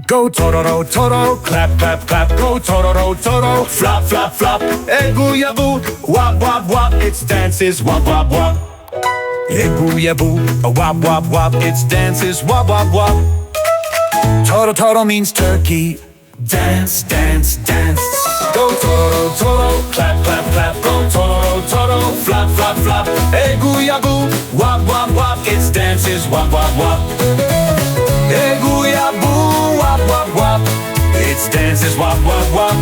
Go Tororo, Toro, clap, clap, clap. Go Tororo, Toro, flop, flop, flop. Egu yabu, wop, wop, wop. Its dances, wop, wop, wop. Egu yabu, wop, wop, wop. Its dances, wop, wop, wop. Toro, Toro means turkey. Dance, dance, dance. Go Tororo, Toro, clap, clap, clap. Go Tororo, Toro, flop, flop, flop. Egu yabu, wop, wop, wop. Its dances, wop, wop, wop. Egu yabu, wop, wop, wop. Its dances, wop, wop, wop.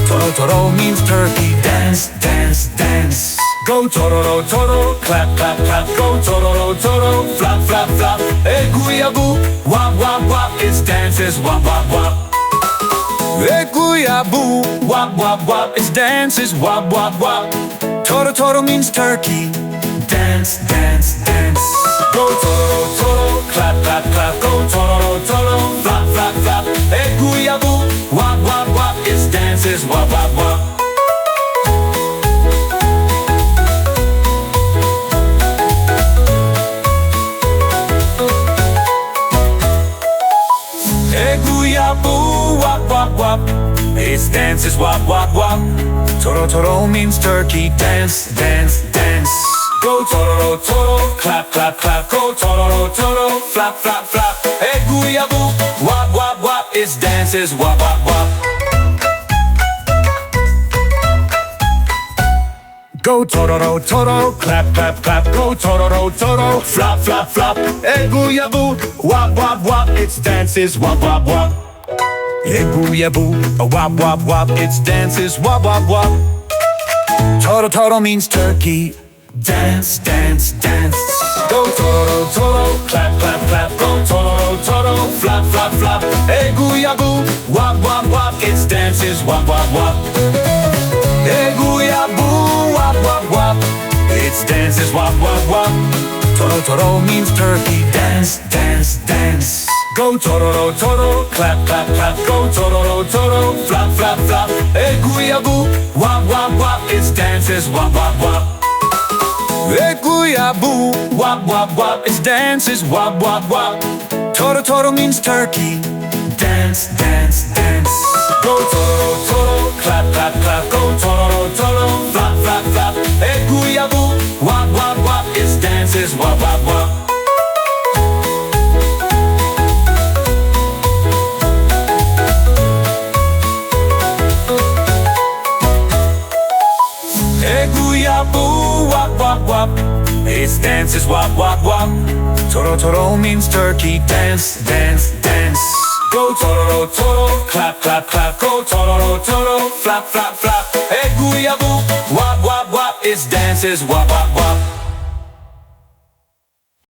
Toro, Toro means turkey. Dance, dance, dance. Go Tororo, Toro, clap, clap, clap. Go Tororo, Toro, flop, flop, flop. Egu yabu, wop, wop, wop. Its dances, wop, wop, wop. Egu yabu, wop, wop, wop. Its dances, wop, wop, wop. Toro, Toro means turkey. Dance, dance, dance. Go Tororo, Toro, clap, clap, clap. Go Tororo, Toro, flop, flop, flop. Egu yabu, wop, wop, wop. Its dances, wop, wop, wop. Egu yabu, wop, wop, wop. Its dances, wop, wop, wop. Toro, Toro means turkey. Dance, dance, dance. Go Tororo, Toro, clap, clap, clap. Go Tororo, Toro, flop, flop, flop. Egu yabu, wop, wop, wop. Its dances, wop, wop, wop. Go Tororo, Toro, clap, clap, clap. Go Tororo, Toro, flop, flop, flop. Egu yabu, wop, wop, wop. Its dances, wop, wop, wop. Egu yabu, wop, wop, wop. Its dances, wop, wop, wop. Toro, Toro means turkey. Dance, dance, dance. Go Tororo, Toro, clap, clap, clap. Go Tororo, Toro, flop, flop, flop. Egu yabu, wop, wop, wop. Its dances, wop, wop, wop. Egu yabu, wop, wop, wop. Its dances, wop, wop, wop. Toro, Toro means turkey. Dance, dance, dance. Go Tororo, Toro, clap, clap, clap. Go Tororo, Toro, flop, flop, flop. Egu yabu, wop, wop, wop. Its dances, wop, wop, wop. Egu yabu, wop, wop, wop. Its dances, wop, wop, wop. Toro, Toro means turkey. Dance, dance, dance. Go Tororo, Toro, clap, clap, clap. Go Tororo, Toro, flop, flop, flop. Egu yabu, wop, wop, wop. Its dances, wop, wop, wop. Egu yabu, wop, wop, wop. Its dances, wop, wop, wop. Toro, Toro means turkey. Dance, dance, dance. Go Tororo, Toro, clap, clap, clap. Go Tororo, Toro, flop, flop, flop. Egu yabu, wop, wop, wop. Its dances, wop, wop, wop.